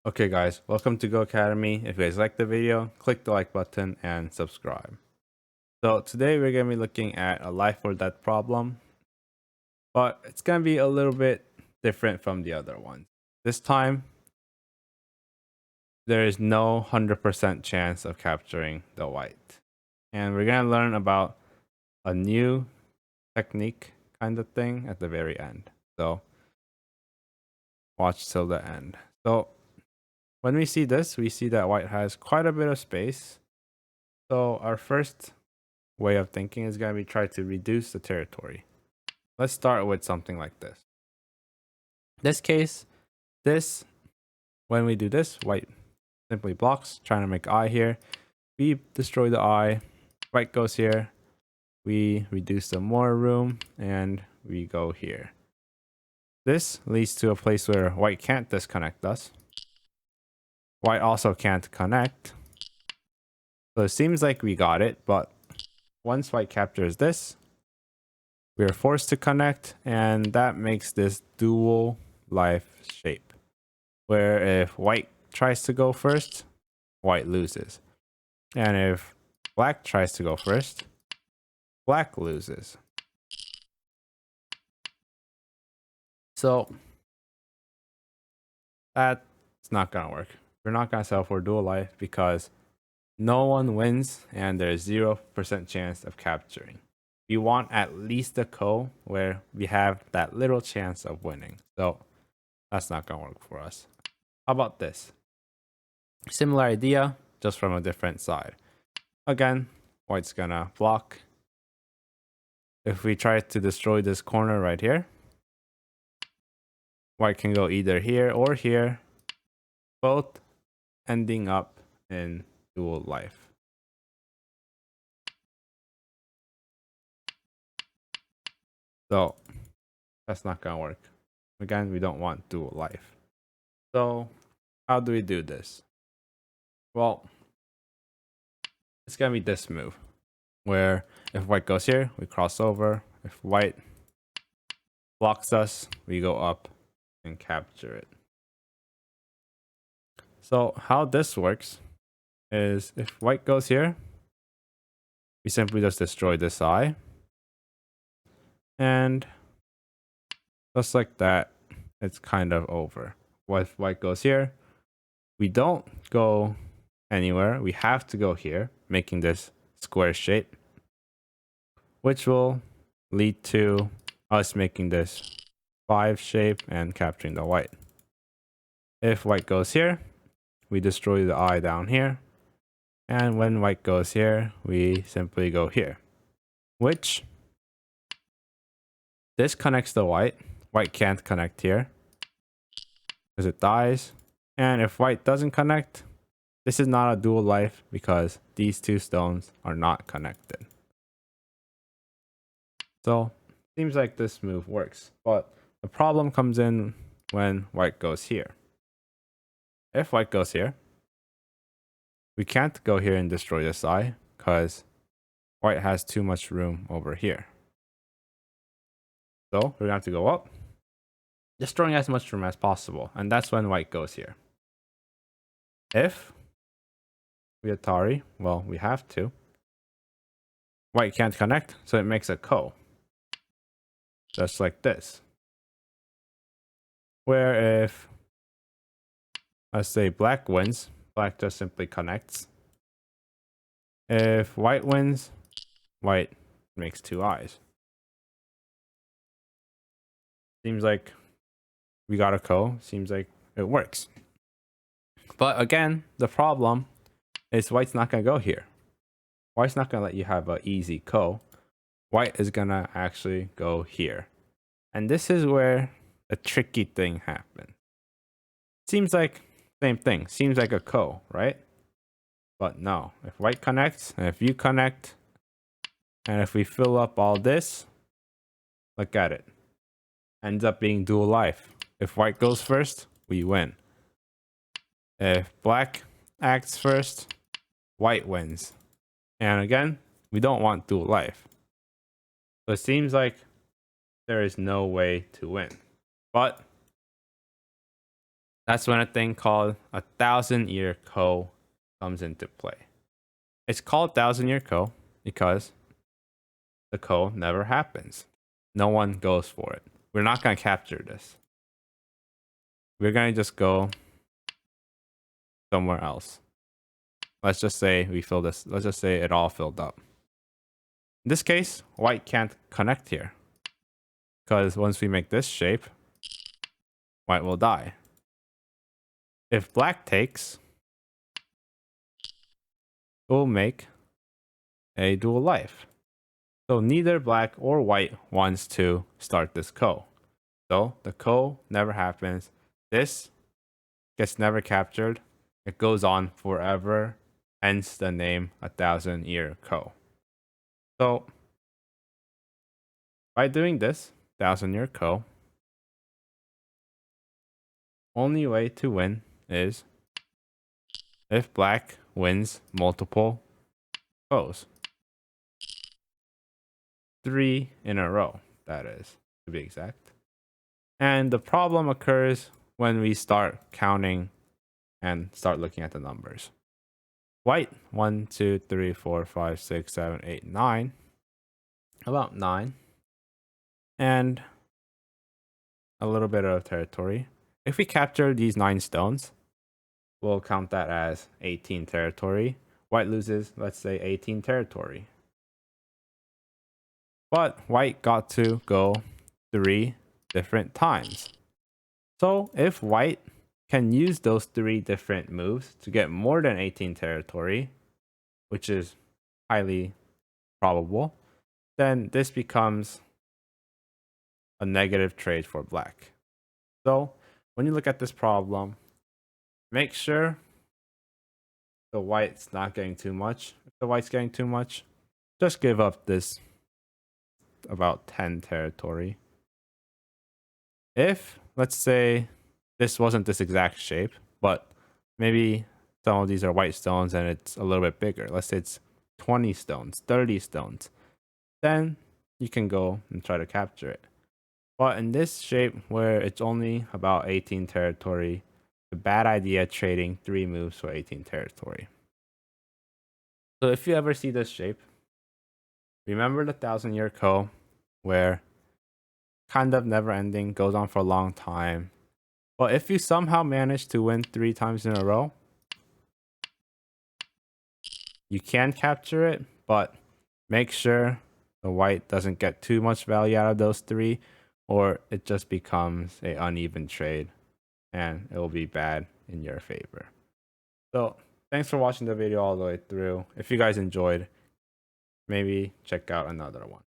Okay guys, welcome to Go Academy. If you guys like the video, click the like button and subscribe. So today we're going to be looking at a life or death problem, but it's going to be a little bit different from the other ones. This time, there is no 100% chance of capturing the white. And we're going to learn about a new technique kind of thing at the very end. So watch till the end. So when we see this, we see that white has quite a bit of space. So our first way of thinking is going to be try to reduce the territory. Let's start with something like this. This case, when we do this, white simply blocks, trying to make eye here. We destroy the eye, white goes here, we reduce some more room, and we go here. This leads to a place where white can't disconnect us. White also can't connect. So it seems like we got it, but once white captures this, we are forced to connect, and that makes this dual life shape, where if white tries to go first, white loses. And if black tries to go first, black loses. So that's not gonna work. We're not gonna settle for dual life because no one wins and there's 0% chance of capturing. We want at least a ko where we have that little chance of winning. So that's not gonna work for us. How about this? Similar idea, just from a different side. Again, white's gonna block. If we try to destroy this corner right here, white can go either here or here, both ending up in dual life. So that's not gonna work. Again, we don't want dual life. So how do we do this? Well, it's gonna be this move, where if white goes here, we cross over. If white blocks us, we go up and capture it. So how this works is if white goes here, we simply just destroy this eye. And just like that, it's kind of over. If white goes here, we don't go anywhere. We have to go here, making this square shape, which will lead to us making this 5 shape and capturing the white. If white goes here, we destroy the eye down here. And when white goes here, we simply go here, which this connects the white. White can't connect here because it dies. And if white doesn't connect, this is not a dual life because these two stones are not connected. So seems like this move works, but the problem comes in when white goes here. If white goes here, we can't go here and destroy this eye because white has too much room over here. So we're gonna have to go up, destroying as much room as possible, and that's when white goes here. If we Atari, well, we have to. White can't connect, so it makes a ko. Just like this. Where if, let's say black wins, black just simply connects. If white wins, white makes 2 eyes. Seems like we got a ko. Seems like it works. But again, the problem is white's not going to go here. White's not going to let you have an easy ko. White is going to actually go here. And this is where a tricky thing happens. Seems like same thing. Seems like a ko, right? But no. If white connects, and if you connect, and if we fill up all this, look at it. Ends up being dual life. If white goes first, we win. If black acts first, white wins. And again, we don't want dual life. So it seems like there is no way to win. But that's when a thing called 1,000-year ko comes into play. It's called 1,000-year ko because the ko never happens. No one goes for it. We're not going to capture this. We're going to just go somewhere else. Let's just say we fill this. Let's just say it all filled up. In this case, white can't connect here because once we make this shape, white will die. If black takes, it will make a dual life. So neither black or white wants to start this ko. So the ko never happens. This gets never captured. It goes on forever. Hence the name 1,000-year ko. So by doing this 1,000-year ko, only way to win is if black wins multiple kos. 3 in a row, that is, to be exact. And the problem occurs when we start counting and start looking at the numbers. White, 1, 2, 3, 4, 5, 6, 7, 8, 9. About 9. And a little bit of territory. If we capture these 9 stones, we'll count that as 18 territory. White loses, let's say, 18 territory. But white got to go 3 different times. So if white can use those 3 different moves to get more than 18 territory, which is highly probable, then this becomes a negative trade for black. So when you look at this problem, make sure the white's not getting too much. If the white's getting too much, just give up this about 10 territory. If, let's say, this wasn't this exact shape, but maybe some of these are white stones and it's a little bit bigger. Let's say it's 20 stones, 30 stones. Then you can go and try to capture it. But in this shape where it's only about 18 territory, it's a bad idea trading 3 moves for 18 territory. So if you ever see this shape, remember the 1,000-year ko where kind of never ending, goes on for a long time. But if you somehow manage to win 3 times in a row, you can capture it, but make sure the white doesn't get too much value out of those 3, or it just becomes an uneven trade and it will be bad in your favor. So thanks for watching the video all the way through. If you guys enjoyed, maybe check out another one.